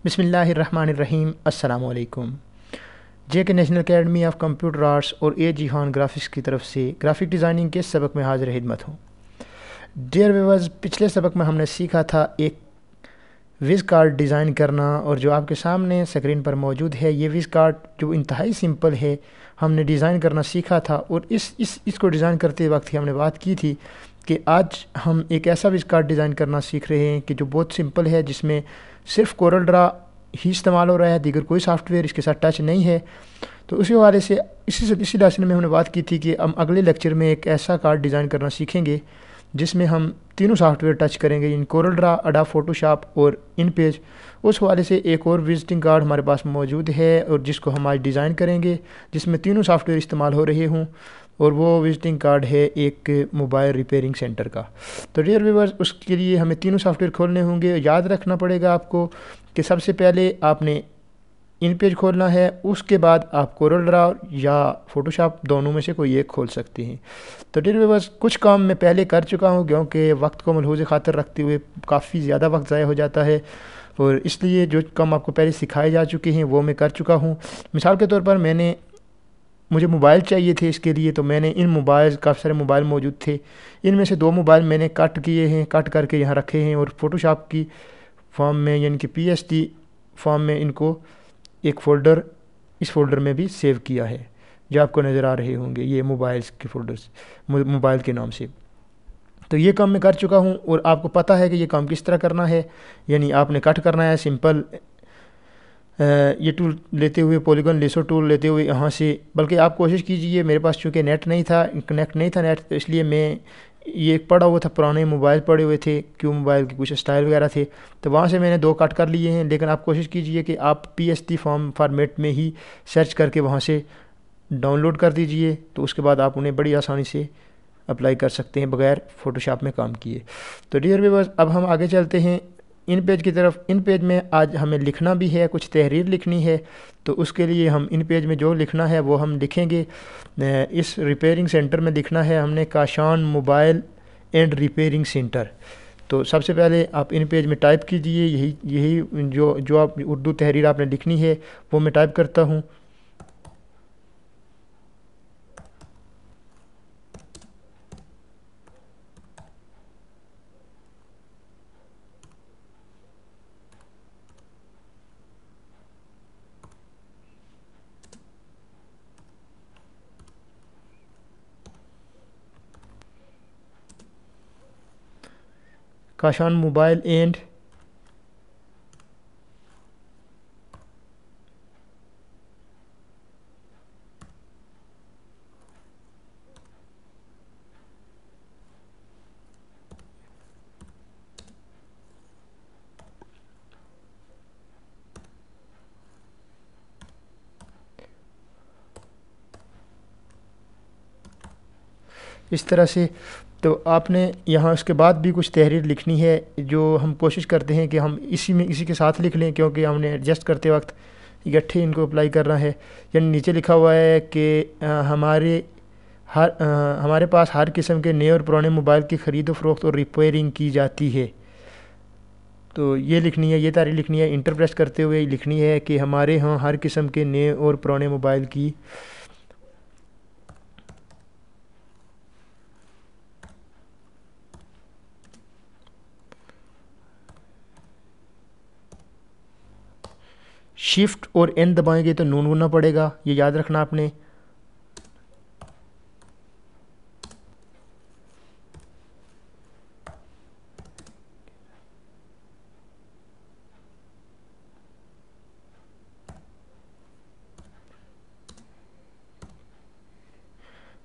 बिस्मिल्लाहिर्रहमानिर्रहीम। अस्सलामु अलैकुम। जे के national academy of computer arts और ए जी खान ग्राफिक्स की तरफ से ग्राफिक डिज़ाइनिंग के सबक में हाजिर खिदमत हूँ। डियर व्यूअर्स, पिछले सबक में हमने सीखा था एक विज़ कार्ड डिज़ाइन करना, और जो आपके सामने स्क्रीन पर मौजूद है ये विज़ कार्ड जो इंतहाई सिंपल है हमने डिज़ाइन करना सीखा था। और इसको डिज़ाइन करते वक्त ही हमने बात की थी कि आज हम एक ऐसा विज़ कार्ड डिज़ाइन करना सीख रहे हैं कि जो बहुत सिंपल है, जिसमें सिर्फ कोरल ड्रा ही इस्तेमाल हो रहा है, दीगर कोई सॉफ्टवेयर इसके साथ टच नहीं है। तो उसी हवाले से इसी लेसन में हमने बात की थी कि हम अगले लेक्चर में एक ऐसा कार्ड डिज़ाइन करना सीखेंगे जिसमें हम तीनों सॉफ्टवेयर टच करेंगे, इन कोरल ड्रा, अडोब फोटोशॉप और इन पेज। उस हवाले से एक और विजिटिंग कार्ड हमारे पास मौजूद है और जिसको हम आज डिज़ाइन करेंगे, जिसमें तीनों सॉफ्टवेयर इस्तेमाल हो रहे हों, और वो विजिटिंग कार्ड है एक मोबाइल रिपेयरिंग सेंटर का। तो डियर व्यूअर्स, उसके लिए हमें तीनों सॉफ्टवेयर खोलने होंगे। याद रखना पड़ेगा आपको कि सबसे पहले आपने इन पेज खोलना है, उसके बाद आप कोरल ड्रा या फोटोशॉप दोनों में से कोई एक खोल सकते हैं। तो डियर व्यूअर्स, कुछ काम मैं पहले कर चुका हूँ क्योंकि वक्त को मलहूज़ खातर रखते हुए काफ़ी ज़्यादा वक्त ज़ाया हो जाता है, और इसलिए जो काम आपको पहले सिखाए जा चुके हैं वो मैं कर चुका हूँ। मिसाल के तौर पर मुझे मोबाइल चाहिए थे, इसके लिए तो मैंने इन मोबाइल, काफ़ी सारे मोबाइल मौजूद थे, इनमें से दो मोबाइल मैंने कट किए हैं, कट करके यहाँ रखे हैं, और फोटोशॉप की फॉर्म में यानी कि PSD फॉर्म में इनको एक फ़ोल्डर, इस फ़ोल्डर में भी सेव किया है, जो आपको नज़र आ रहे होंगे ये मोबाइल्स के फ़ोल्डर्स, मोबाइल के नाम से। तो ये काम मैं कर चुका हूँ और आपको पता है कि ये काम किस तरह करना है। यानी आपने कट करना है सिंपल, ये टूल लेते हुए, पॉलीगॉन लेसो टूल लेते हुए यहाँ से, बल्कि आप कोशिश कीजिए, मेरे पास चूँकि नेट नहीं था, कनेक्ट नहीं था नेट, तो इसलिए मैं ये एक पड़ा हुआ था, पुराने मोबाइल पड़े हुए थे, क्यू मोबाइल के कुछ स्टाइल वगैरह थे, तो वहाँ से मैंने दो कट कर लिए हैं। लेकिन आप कोशिश कीजिए कि आप PSD फॉर्मेट में ही सर्च करके वहाँ से डाउनलोड कर दीजिए, तो उसके बाद आप उन्हें बड़ी आसानी से अप्लाई कर सकते हैं बगैर फ़ोटोशॉप में काम किए। तो डियर व्यूअर्स, अब हम आगे चलते हैं इन पेज की तरफ। इन पेज में आज हमें लिखना भी है, कुछ तहरीर लिखनी है, तो उसके लिए हम इन पेज में जो लिखना है वो हम लिखेंगे। इस रिपेयरिंग सेंटर में लिखना है हमने Kashan mobile and repairing centre. तो सबसे पहले आप इन पेज में टाइप कीजिए, यही यही जो जो आप उर्दू तहरीर आपने लिखनी है वो मैं टाइप करता हूँ। काशान मोबाइल एंड इस तरह से। तो आपने यहाँ उसके बाद भी कुछ तहरीर लिखनी है, जो हम कोशिश करते हैं कि हम इसी के साथ लिख लें, क्योंकि हमने एडजस्ट करते वक्त इकट्ठे इनको अप्लाई करना है। यानी नीचे लिखा हुआ है कि हमारे पास हर किस्म के नए और पुराने मोबाइल की ख़रीदो फरोख्त और रिपेयरिंग की जाती है। तो ये लिखनी है, ये तारीख लिखनी है, इंटर प्रेस करते हुए लिखनी है कि हमारे यहाँ हर किस्म के नए और पुराने मोबाइल की शिफ्ट और एन दबाएंगे तो नून बोलना पड़ेगा, ये याद रखना आपने।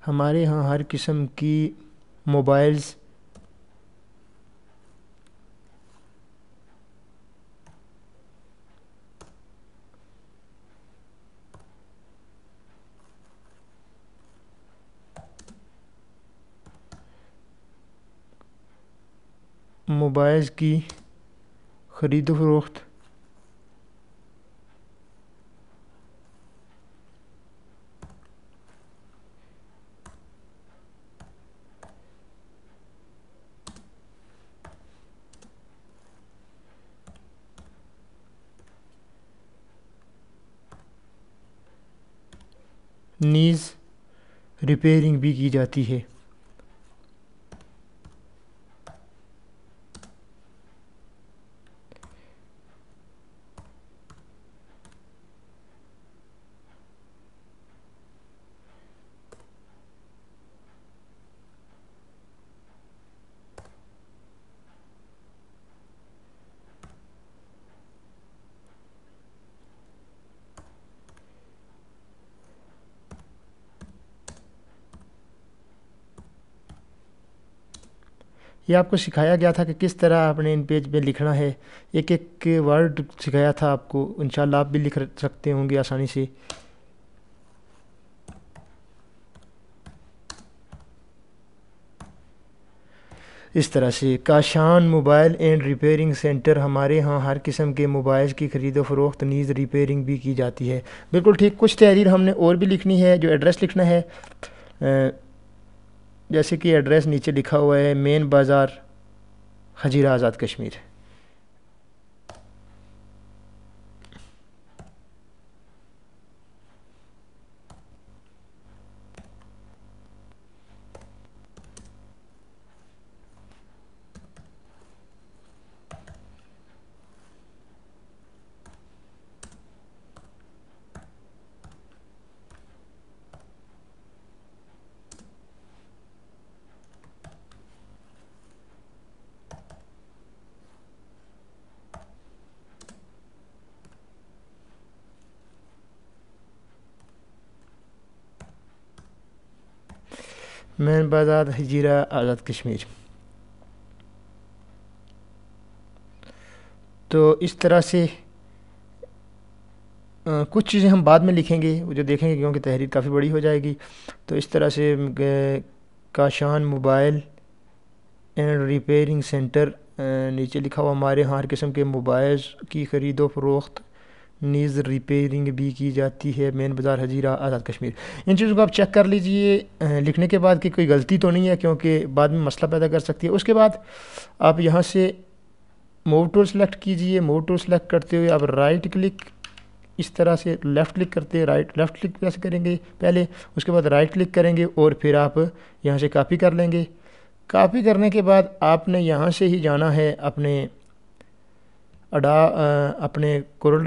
हमारे यहाँ हर किस्म की मोबाइल्स मोबाइल्स की ख़रीदो फरोख्त नीज़ रिपेयरिंग भी की जाती है। ये आपको सिखाया गया था कि किस तरह आपने इन पेज पे लिखना है, एक एक वर्ड सिखाया था आपको। इंशाल्लाह आप भी लिख सकते होंगे आसानी से। इस तरह से Kashan mobile and repairing centre, हमारे यहाँ हर किस्म के मोबाइल की ख़रीदो फ़रोख्त नीज़ रिपेयरिंग भी की जाती है। बिल्कुल ठीक। कुछ तहरीर हमने और भी लिखनी है, जो एड्रेस लिखना है। जैसे कि एड्रेस नीचे लिखा हुआ है, मेन बाज़ार, हजीरा आज़ाद कश्मीर। मेन बाज़ार, हजीरा आज़ाद कश्मीर। तो इस तरह से कुछ चीज़ें हम बाद में लिखेंगे, वो जो देखेंगे, क्योंकि तहरीर काफ़ी बड़ी हो जाएगी। तो इस तरह से Kashan mobile and repairing centre, नीचे लिखा हुआ हमारे यहाँ हर किस्म के मोबाइल की ख़रीदो फ़रोख्त नीज़ रिपेयरिंग भी की जाती है, मेन बाज़ार, हजीरा आज़ाद कश्मीर। इन चीज़ों को आप चेक कर लीजिए लिखने के बाद कि कोई गलती तो नहीं है, क्योंकि बाद में मसला पैदा कर सकती है। उसके बाद आप यहाँ से मूव टूल सेलेक्ट कीजिए। मूव टूल सेलेक्ट करते हुए आप राइट क्लिक, इस तरह से लेफ़्ट क्लिक करते हैं, लेफ़्ट क्लिक कैसे करेंगे पहले, उसके बाद राइट क्लिक करेंगे और फिर आप यहाँ से कॉपी कर लेंगे। कॉपी करने के बाद आपने यहाँ से ही जाना है अपने अपने कोरल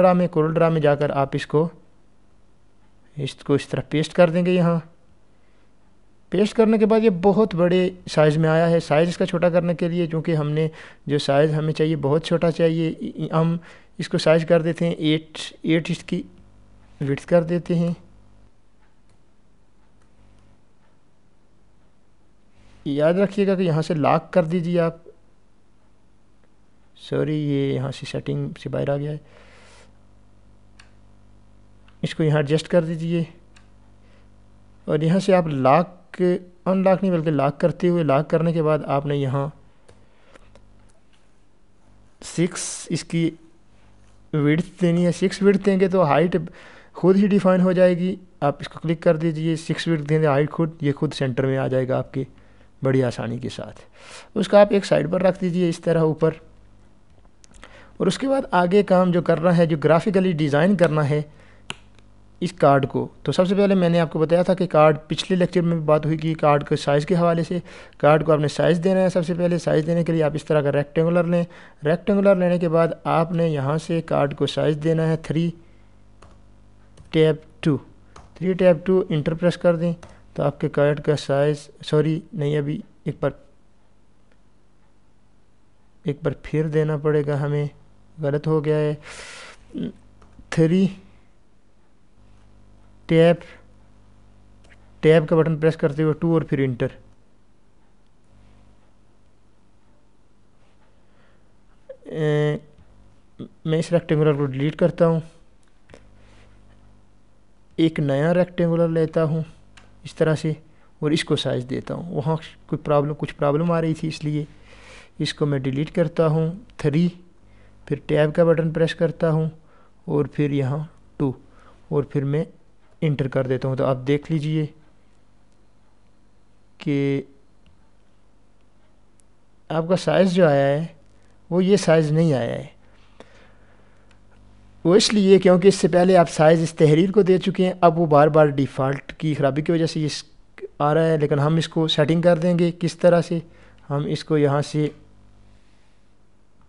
ड्रा में जाकर आप इसको इस तरह पेस्ट कर देंगे। यहाँ पेस्ट करने के बाद ये बहुत बड़े साइज़ में आया है। साइज़ इसका छोटा करने के लिए, चूँकि हमने जो साइज़ हमें चाहिए बहुत छोटा चाहिए, हम इसको साइज़ कर देते हैं 8 इसकी विड्थ कर देते हैं। याद रखिएगा कि यहाँ से लॉक कर दीजिए आप। सॉरी, ये यहाँ से सेटिंग से बाहर आ गया है। इसको यहाँ एडजस्ट कर दीजिए और यहाँ से आप लॉक अनलॉक नहीं बल्कि लॉक करते हुए, लॉक करने के बाद आपने यहाँ 6 इसकी विड्थ देनी है। 6 विड्थ देंगे तो हाइट खुद ही डिफाइन हो जाएगी। आप इसको क्लिक कर दीजिए, 6 विड्थ देंगे, हाइट ये खुद सेंटर में आ जाएगा आपके बड़ी आसानी के साथ। उसका आप एक साइड पर रख दीजिए इस तरह ऊपर। और उसके बाद आगे काम जो करना है, जो ग्राफिकली डिज़ाइन करना है इस कार्ड को, तो सबसे पहले मैंने आपको बताया था कि कार्ड, पिछले लेक्चर में भी बात हुई कि कार्ड के साइज़ के हवाले से, कार्ड को आपने साइज़ देना है। सबसे पहले साइज़ देने के लिए आप इस तरह का रेक्टेंगुलर लें। रेक्टेंगुलर लेने के बाद आपने यहाँ से कार्ड को साइज़ देना है 3 टैब 2। 3 टैब 2 इंटर प्रेस कर दें तो आपके कार्ड का साइज़, सॉरी नहीं, अभी एक बार फिर देना पड़ेगा, हमें गलत हो गया है। 3 टैब का बटन प्रेस करते हुए 2 और फिर इंटर। मैं इस रेक्टेंगुलर को डिलीट करता हूँ, एक नया रेक्टेंगुलर लेता हूँ इस तरह से और इसको साइज़ देता हूँ। वहाँ कुछ प्रॉब्लम आ रही थी, इसलिए इसको मैं डिलीट करता हूँ। 3, फिर टैब का बटन प्रेस करता हूँ और फिर यहाँ 2 और फिर मैं इंटर कर देता हूँ। तो आप देख लीजिए कि आपका साइज़ जो आया है वो ये साइज़ नहीं आया है। वो इसलिए क्योंकि इससे पहले आप साइज़ इस तहरीर को दे चुके हैं, अब वो बार बार डिफ़ॉल्ट की ख़राबी की वजह से ये आ रहा है। लेकिन हम इसको सेटिंग कर देंगे। किस तरह से? हम इसको यहाँ से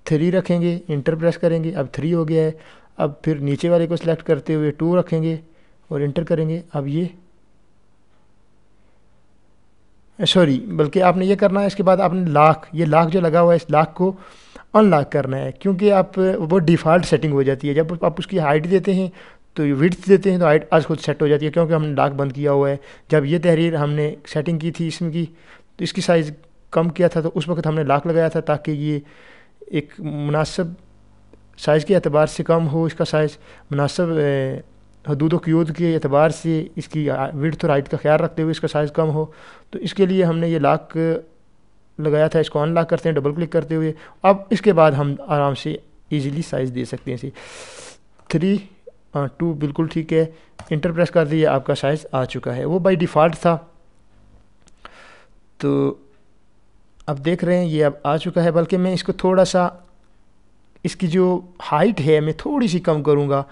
3 रखेंगे, इंटर प्रेस करेंगे, अब 3 हो गया है। अब फिर नीचे वाले को सिलेक्ट करते हुए 2 रखेंगे और इंटर करेंगे। अब ये सॉरी, बल्कि आपने ये करना है, इसके बाद आपने लॉक, ये लॉक जो लगा हुआ है इस लॉक को अनलॉक करना है, क्योंकि आप वो डिफ़ॉल्ट सेटिंग हो जाती है। जब आप उसकी हाइट देते हैं तो विड्थ देते हैं तो हाइट आज खुद सेट हो जाती है, क्योंकि हमने लॉक बंद किया हुआ है। जब ये तहरीर हमने सेटिंग की थी इसमें की, तो इसकी साइज़ कम किया था, तो उस वक्त हमने लॉक लगाया था ताकि ये एक मुनासिब साइज़ के अतबार से कम हो, इसका साइज़ मुनासिब हदूद क़यूद के अतबार से इसकी विड्थ और हाइट का ख्याल रखते हुए इसका साइज़ कम हो। तो इसके लिए हमने ये लॉक लगाया था। इसको अनलॉक करते हैं डबल क्लिक करते हुए। अब इसके बाद हम आराम से इजीली साइज़ दे सकते हैं इसे 3 2 बिल्कुल ठीक है। इंटर प्रेस कर दिए, आपका साइज़ आ चुका है। वो बाय डिफ़ॉल्ट था, तो अब देख रहे हैं ये अब आ चुका है। बल्कि मैं इसको थोड़ा सा, इसकी जो हाइट है मैं थोड़ी सी कम करूँगा,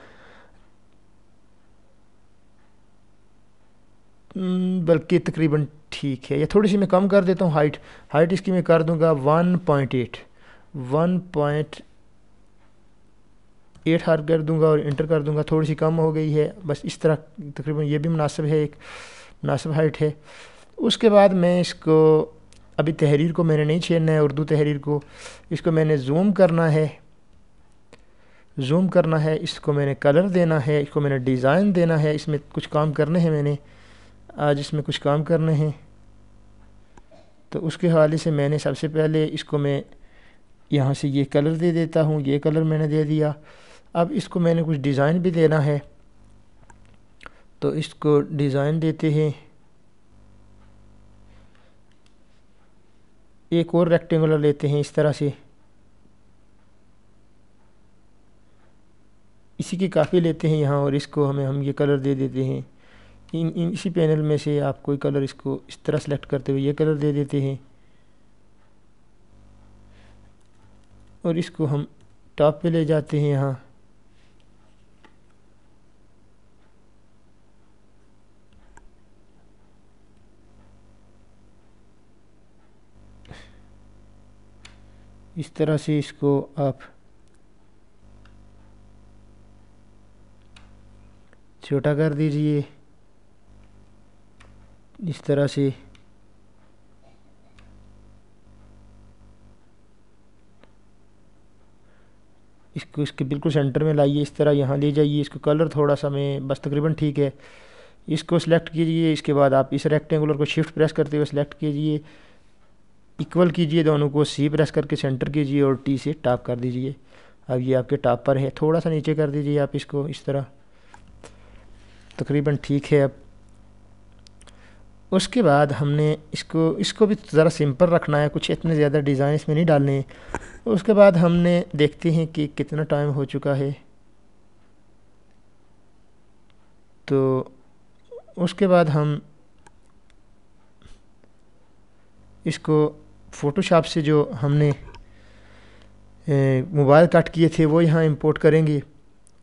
बल्कि तकरीबन ठीक है, ये थोड़ी सी मैं कम कर देता हूँ हाइट इसकी मैं कर दूँगा 1.8 हार्ड कर दूँगा और इंटर कर दूँगा। थोड़ी सी कम हो गई है, बस इस तरह तकरीबन ये भी मुनासिब है, एक मुनासिब हाइट है। उसके बाद मैं इसको, अभी तहरीर को मैंने नहीं छेड़ना है, उर्दू तहरीर को, इसको मैंने जूम करना है, इसको मैंने कलर देना है, इसको मैंने डिज़ाइन देना है। इसमें कुछ काम करने हैं, मैंने आज इसमें कुछ काम करने हैं। तो उसके हवाले से मैंने सबसे पहले इसको मैं यहाँ से ये कलर दे देता हूँ, ये कलर मैंने दे दिया। अब इसको मैंने कुछ डिज़ाइन भी देना है, तो इसको डिज़ाइन देते हैं। एक और रेक्टेंगुलर लेते हैं इस तरह से, इसी की काफ़ी लेते हैं यहाँ, और इसको हम ये कलर दे देते हैं। इसी पैनल में से आप कोई कलर इसको इस तरह सेलेक्ट करते हुए ये कलर दे देते हैं, और इसको हम टॉप पे ले जाते हैं। यहाँ इस तरह से इसको आप छोटा कर दीजिए इस तरह से। इसको इसके बिल्कुल सेंटर में लाइए, इस तरह यहाँ ले जाइए। इसको कलर थोड़ा सा मैं बस तकरीबन ठीक है, इसको सिलेक्ट कीजिए। इसके बाद आप इस रेक्टेंगुलर को शिफ्ट प्रेस करते हुए सिलेक्ट कीजिए, इक्वल कीजिए दोनों को, सी प्रेस करके सेंटर कीजिए और टी से टॉप कर दीजिए। अब ये आपके टॉप पर है, थोड़ा सा नीचे कर दीजिए आप इसको इस तरह, तकरीबन ठीक है। अब उसके बाद हमने इसको भी ज़रा सिंपल रखना है, कुछ इतने ज़्यादा डिज़ाइन इसमें नहीं डालने हैं। उसके बाद हमने देखते हैं कि कितना टाइम हो चुका है। तो उसके बाद हम इसको फ़ोटोशॉप से जो हमने मोबाइल कट किए थे वो यहाँ इंपोर्ट करेंगे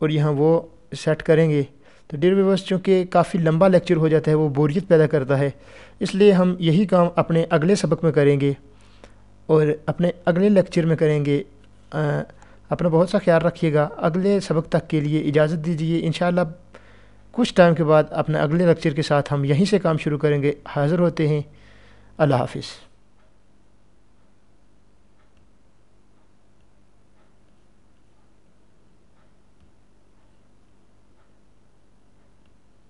और यहाँ वो सेट करेंगे। तो डियर व्यूअर्स, चूँकि काफ़ी लंबा लेक्चर हो जाता है, वो बोरियत पैदा करता है, इसलिए हम यही काम अपने अगले सबक में करेंगे और अपने अगले लेक्चर में करेंगे। अपना बहुत सा ख्याल रखिएगा। अगले सबक तक के लिए इजाज़त दीजिए। इंशाअल्लाह कुछ टाइम के बाद अपने अगले लेक्चर के साथ हम यहीं से काम शुरू करेंगे। हाज़िर होते हैं। अल्लाह हाफ़िज़।